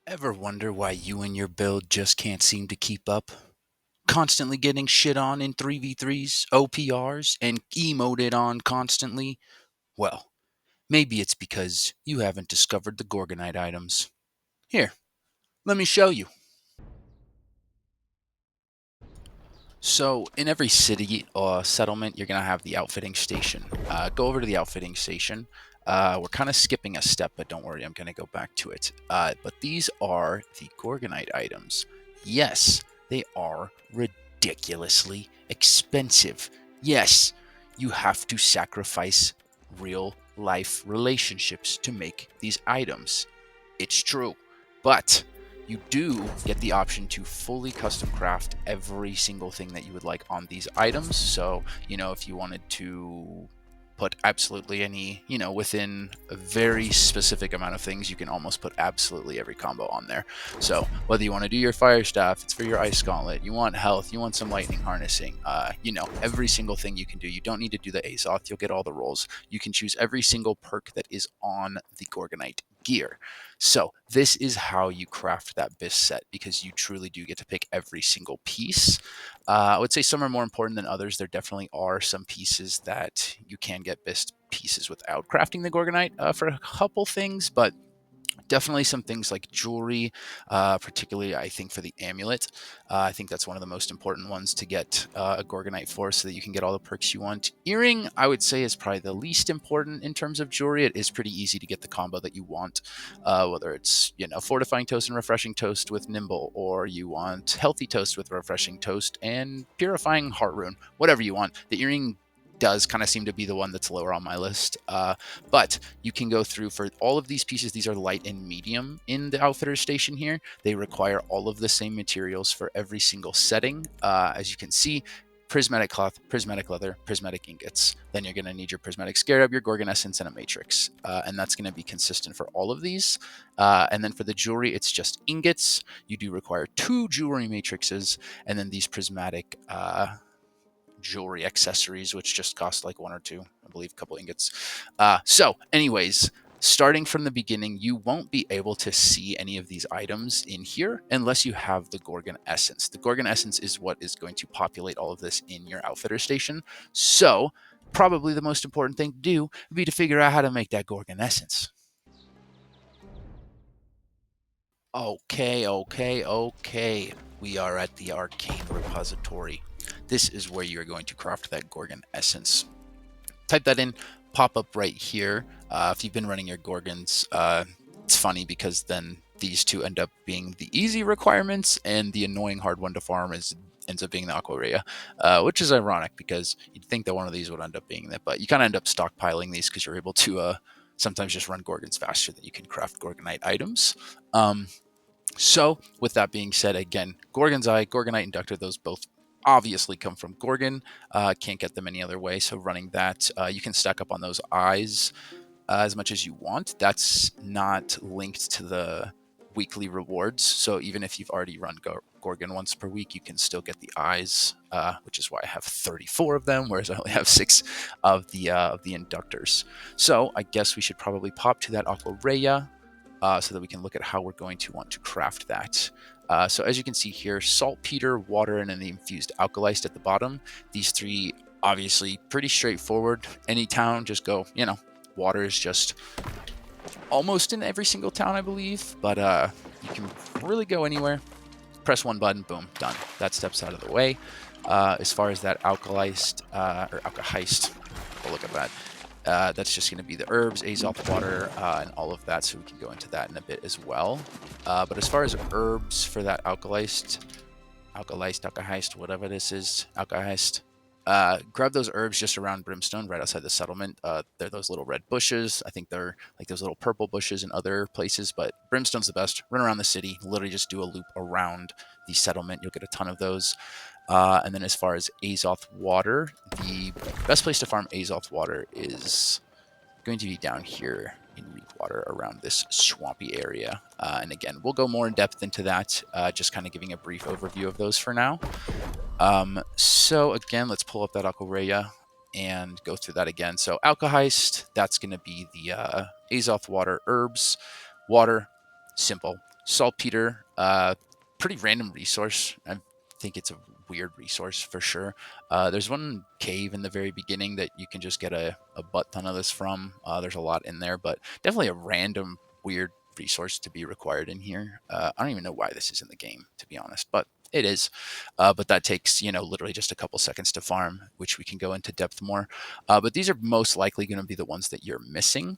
Ever wonder why you and your build just can't seem to keep up? Constantly getting shit on in 3v3s, OPRs, and emoted on constantly? Well, maybe it's because you haven't discovered the Gorgonite items. Here, let me show you. So, in every city or settlement, you're going to have the outfitting station. Go over to the outfitting station. We're kind of skipping a step, but don't worry, I'm going to go back to it. But these are the Gorgonite items. Yes, they are ridiculously expensive. Yes, you have to sacrifice real life relationships to make these items. It's true. But you do get the option to fully custom craft every single thing that you would like on these items. So, if you wanted to put absolutely any, within a very specific amount of things, you can almost put absolutely every combo on there. So, whether you want to do your fire staff, it's for your ice gauntlet, you want health, you want some lightning harnessing, every single thing you can do. You don't need to do the Azoth, you'll get all the rolls. You can choose every single perk that is on the Gorgonite gear. So this is how you craft that BIS set, because you truly do get to pick every single piece. I would say some are more important than others. There definitely are some pieces that you can get BIS pieces without crafting the Gorgonite for a couple things, but definitely some things like jewelry, particularly I think for the amulet. I think that's one of the most important ones to get a Gorgonite for, so that you can get all the perks you want. Earring, I would say, is probably the least important in terms of jewelry. It is pretty easy to get the combo that you want, whether it's fortifying toast and refreshing toast with nimble, or you want healthy toast with refreshing toast and purifying heart rune, whatever you want. The earring does kind of seem to be the one that's lower on my list. But you can go through for all of these pieces. These are light and medium in the outfitter station here. They require all of the same materials for every single setting. As you can see, prismatic cloth, prismatic leather, prismatic ingots. Then you're going to need your prismatic scarab, your gorgon essence, and a matrix. And that's going to be consistent for all of these. And then for the jewelry, it's just ingots. You do require 2 jewelry matrices, and then these prismatic jewelry accessories, which just cost like 1 or 2, I believe, a couple ingots. Anyways, starting from the beginning, you won't be able to see any of these items in here unless you have the Gorgon Essence. The Gorgon Essence is what is going to populate all of this in your outfitter station. So, probably the most important thing to do would be to figure out how to make that Gorgon Essence. Okay. We are at the Arcane Repository. This is where you're going to craft that Gorgon Essence. Type that in, pop up right here. If you've been running your Gorgons, it's funny because then these two end up being the easy requirements, and the annoying hard one to farm ends up being the Aquarea, which is ironic because you'd think that one of these would end up being that, but you kind of end up stockpiling these because you're able to sometimes just run Gorgons faster than you can craft Gorgonite items. So, with that being said, again, Gorgon's Eye, Gorgonite, Inductor, those both obviously come from Gorgon. Can't get them any other way. So, running that, you can stack up on those eyes as much as you want. That's not linked to the weekly rewards. So, even if you've already run Gorgon once per week, you can still get the eyes, which is why I have 34 of them, whereas I only have 6 of the Inductors. So, I guess we should probably pop to that Aquareia, so that we can look at how we're going to want to craft that. So as you can see here, saltpeter, water, and then the infused alkalized at the bottom. These 3 obviously pretty straightforward. Any town, just go, water is just almost in every single town, I believe, but you can really go anywhere. Press 1 button, boom, done. That step's out of the way. As far as that alkalized, or alkahist, we'll look at that. That's just going to be the herbs, Azoth water, and all of that, so we can go into that in a bit as well. But as far as herbs for that alkahist, whatever this is, grab those herbs just around Brimstone, right outside the settlement. They're those little red bushes. I think they're like those little purple bushes in other places, but Brimstone's the best. Run around the city, literally just do a loop around the settlement. You'll get a ton of those. And then as far as Azoth water, the best place to farm Azoth water is going to be down here in Reek Water around this swampy area. And again, we'll go more in depth into that, just kind of giving a brief overview of those for now. So again, let's pull up that Aquareia and go through that again. So Alkahist, that's going to be the Azoth water herbs. Water, simple. Saltpeter, pretty random resource. I think it's a weird resource for sure. There's one cave in the very beginning that you can just get a butt ton of this from. There's a lot in there, but definitely a random weird resource to be required in here. I don't even know why this is in the game, to be honest, but it is. But that takes, literally just a couple seconds to farm, which we can go into depth more. But these are most likely going to be the ones that you're missing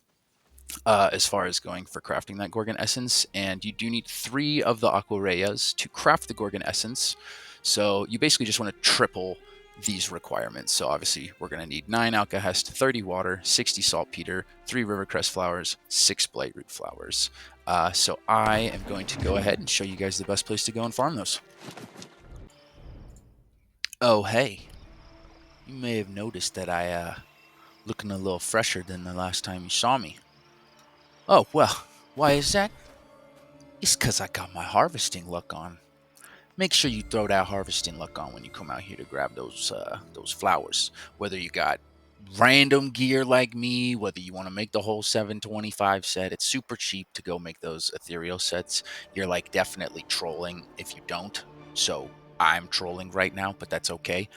as far as going for crafting that Gorgon essence. And you do need 3 of the Aquareyas to craft the Gorgon essence. So you basically just want to triple these requirements. So obviously we're going to need 9 alkahest, 30 water, 60 saltpeter, 3 rivercrest flowers, 6 blight root flowers. So I am going to go ahead and show you guys the best place to go and farm those. Oh, hey. You may have noticed that I looking a little fresher than the last time you saw me. Oh, well, why is that? It's 'cause I got my harvesting luck on. Make sure you throw that harvesting luck on when you come out here to grab those flowers. Whether you got random gear like me, whether you want to make the whole 725 set, it's super cheap to go make those ethereal sets. You're like definitely trolling if you don't. So I'm trolling right now, but that's okay.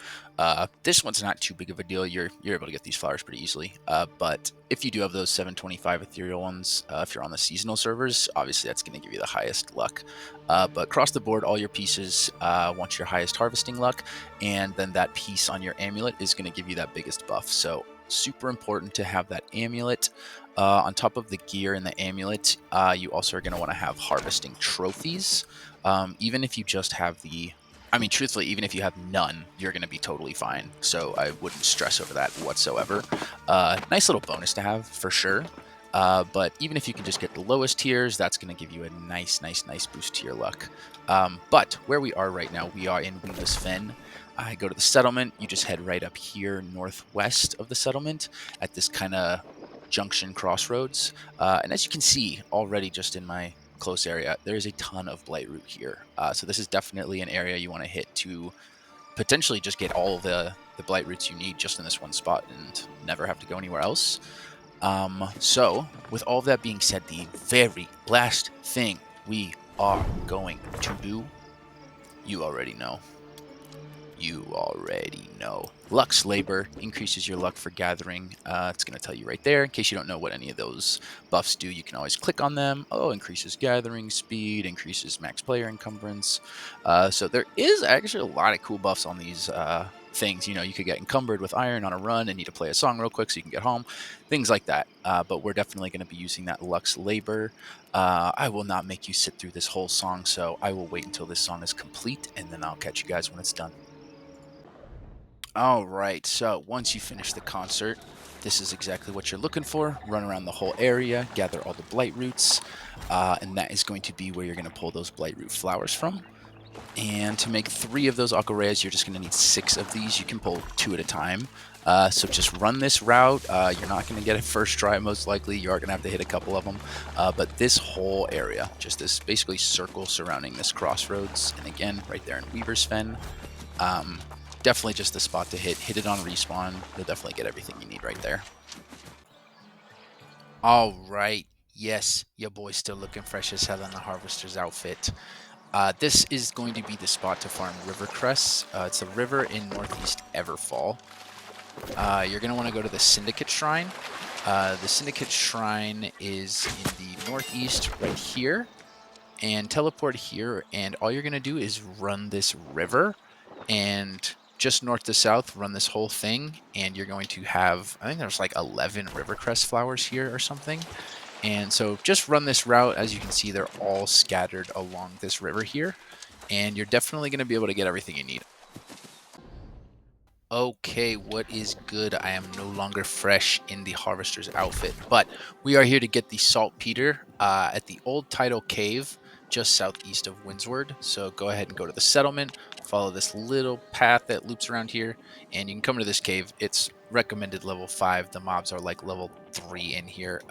This one's not too big of a deal. You're able to get these flowers pretty easily. But if you do have those 725 ethereal ones, if you're on the seasonal servers, obviously that's going to give you the highest luck. But across the board, all your pieces want your highest harvesting luck, and then that piece on your amulet is going to give you that biggest buff. So super important to have that amulet. On top of the gear and the amulet, you also are going to want to have harvesting trophies. Even if you just have truthfully, even if you have none, you're going to be totally fine. So I wouldn't stress over that whatsoever. Nice little bonus to have for sure. But even if you can just get the lowest tiers, that's going to give you a nice boost to your luck. But where we are right now, we are in Wingless Fen. I go to the settlement. You just head right up here northwest of the settlement at this kind of junction crossroads. And as you can see already just in my close area, there's a ton of Blight Root here. So this is definitely an area you want to hit to potentially just get all of the Blight Roots you need just in this one spot and never have to go anywhere else. So with all of that being said, the very last thing we are going to do, you already know. Lux Labor increases your luck for gathering. It's going to tell you right there. In case you don't know what any of those buffs do, you can always click on them. Oh, increases gathering speed, increases max player encumbrance. So there is actually a lot of cool buffs on these things. You could get encumbered with iron on a run and need to play a song real quick so you can get home. Things like that. But we're definitely going to be using that Lux Labor. I will not make you sit through this whole song, so I will wait until this song is complete, and then I'll catch you guys when it's done. All right, so once you finish the concert, this is exactly what you're looking for. Run around the whole area, gather all the Blight Roots, and that is going to be where you're going to pull those Blight Root flowers from. And to make 3 of those Aquareyas, you're just going to need 6 of these. You can pull 2 at a time. So just run this route. You're not going to get it first try, most likely. You are going to have to hit a couple of them. But this whole area, just this basically circle surrounding this crossroads, and again, right there in Weaver's Fen, definitely just the spot to hit it on respawn. You'll definitely get everything you need right there. All right, yes, your boy's still looking fresh as hell in the Harvester's outfit. This is going to be the spot to farm river crests. It's a river in northeast Everfall. You're going to want to go to the Syndicate Shrine. The Syndicate Shrine is in the northeast right here, and teleport here, and all you're going to do is run this river, and just north to south, run this whole thing, and you're going to have, I think there's like 11 rivercrest flowers here or something. And so just run this route. As you can see, they're all scattered along this river here, and you're definitely going to be able to get everything you need. Okay, what is good? I am no longer fresh in the Harvester's outfit, but we are here to get the saltpeter at the Old Tidal Cave, just southeast of Windsward. So go ahead and go to the settlement, follow this little path that loops around here, and you can come to this cave. It's recommended level 5. The mobs are like level 3 in here,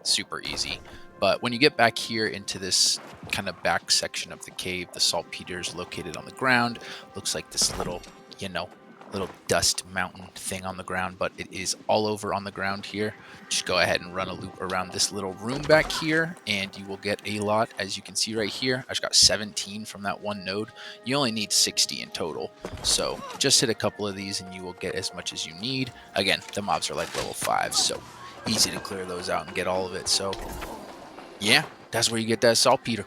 super easy. But when you get back here into this kind of back section of the cave, the saltpeter is located on the ground. Looks like this little, little dust mountain thing on the ground, but it is all over on the ground here. Just go ahead and run a loop around this little room back here, and you will get a lot. As you can see right here, I just got 17 from that one node. You only need 60 in total, so just hit a couple of these and you will get as much as you need. Again, the mobs are like level 5, so easy to clear those out and get all of it. So yeah, that's where you get that saltpeter.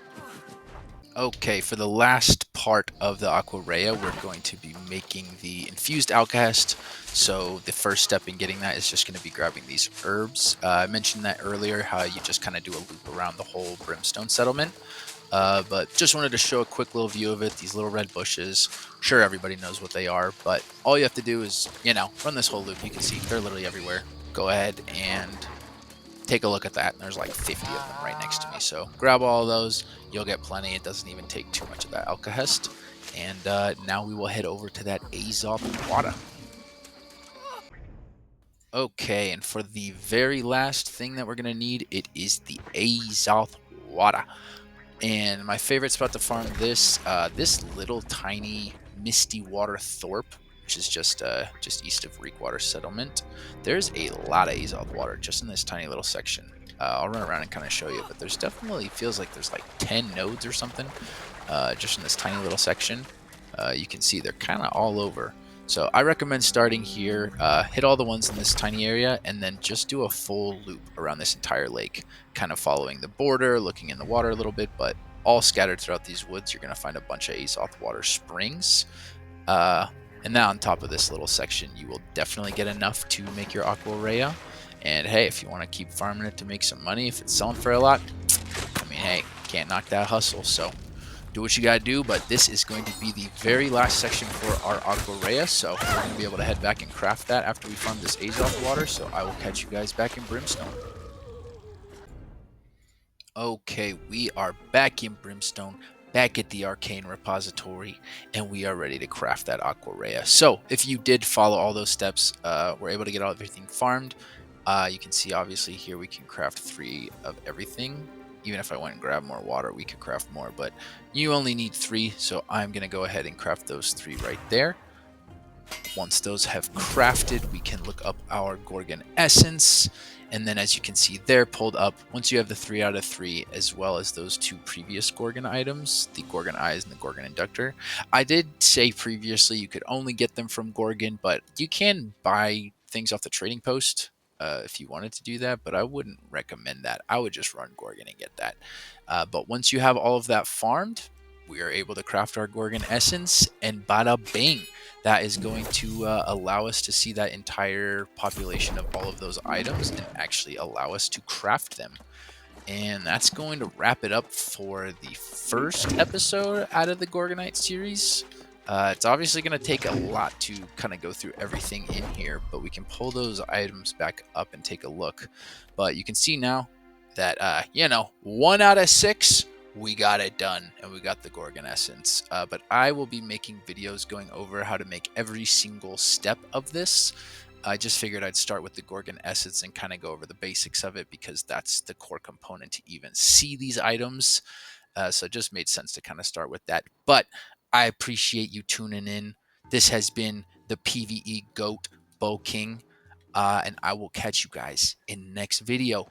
Okay, for the last part of the Aquarea, we're going to be making the infused alkahest. So the first step in getting that is just going to be grabbing these herbs. I mentioned that earlier, how you just kind of do a loop around the whole brimstone settlement. But just wanted to show a quick little view of it. These little red bushes, sure everybody knows what they are, but all you have to do is, run this whole loop. You can see they're literally everywhere. Go ahead and take a look at that. There's like 50 of them right next to me. So grab all of those. You'll get plenty. It doesn't even take too much of that alkahest. And now we will head over to that AOT Water. Okay, and for the very last thing that we're going to need, it is the AOT Water. And my favorite spot to farm this, this little tiny misty water thorpe, which is just east of Reekwater Settlement. There's a lot of AOT water just in this tiny little section. I'll run around and kind of show you, but there's definitely feels like there's like 10 nodes or something just in this tiny little section. You can see they're kind of all over. So I recommend starting here, hit all the ones in this tiny area, and then just do a full loop around this entire lake, kind of following the border, looking in the water a little bit, but all scattered throughout these woods, you're going to find a bunch of AOT water springs. And now on top of this little section, you will definitely get enough to make your Aquarea. And hey, if you want to keep farming it to make some money, if it's selling for a lot, I mean, hey, can't knock that hustle. So do what you gotta do, but this is going to be the very last section for our Aquarea, so we're going to be able to head back and craft that after we farm this AOT water, so I will catch you guys back in Brimstone. Okay, we are back in Brimstone, back at the Arcane Repository, and we are ready to craft that Aquarea. So, if you did follow all those steps, we're able to get everything farmed. You can see, obviously, here we can craft 3 of everything. Even if I went and grabbed more water, we could craft more, but you only need 3, so I'm going to go ahead and craft those 3 right there. Once those have crafted, we can look up our Gorgon essence, and then as you can see there pulled up, once you have the 3 out of 3, as well as those 2 previous Gorgon items, the Gorgon eyes and the Gorgon inductor. I did say previously you could only get them from Gorgon, but you can buy things off the trading post if you wanted to do that, but I wouldn't recommend that. I would just run Gorgon and get that. But once you have all of that farmed, we are able to craft our Gorgon essence, and bada bing, that is going to allow us to see that entire population of all of those items and actually allow us to craft them. And that's going to wrap it up for the first episode out of the Gorgonite series. It's obviously going to take a lot to kind of go through everything in here, but we can pull those items back up and take a look. But you can see now that, 1 out of 6, we got it done, and we got the Gorgon essence. But I will be making videos going over how to make every single step of this. I just figured I'd start with the Gorgon essence and kind of go over the basics of it, because that's the core component to even see these items. So it just made sense to kind of start with that. But I appreciate you tuning in. This has been the PvE GOAT Bo King, and I will catch you guys in the next video.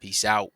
Peace out.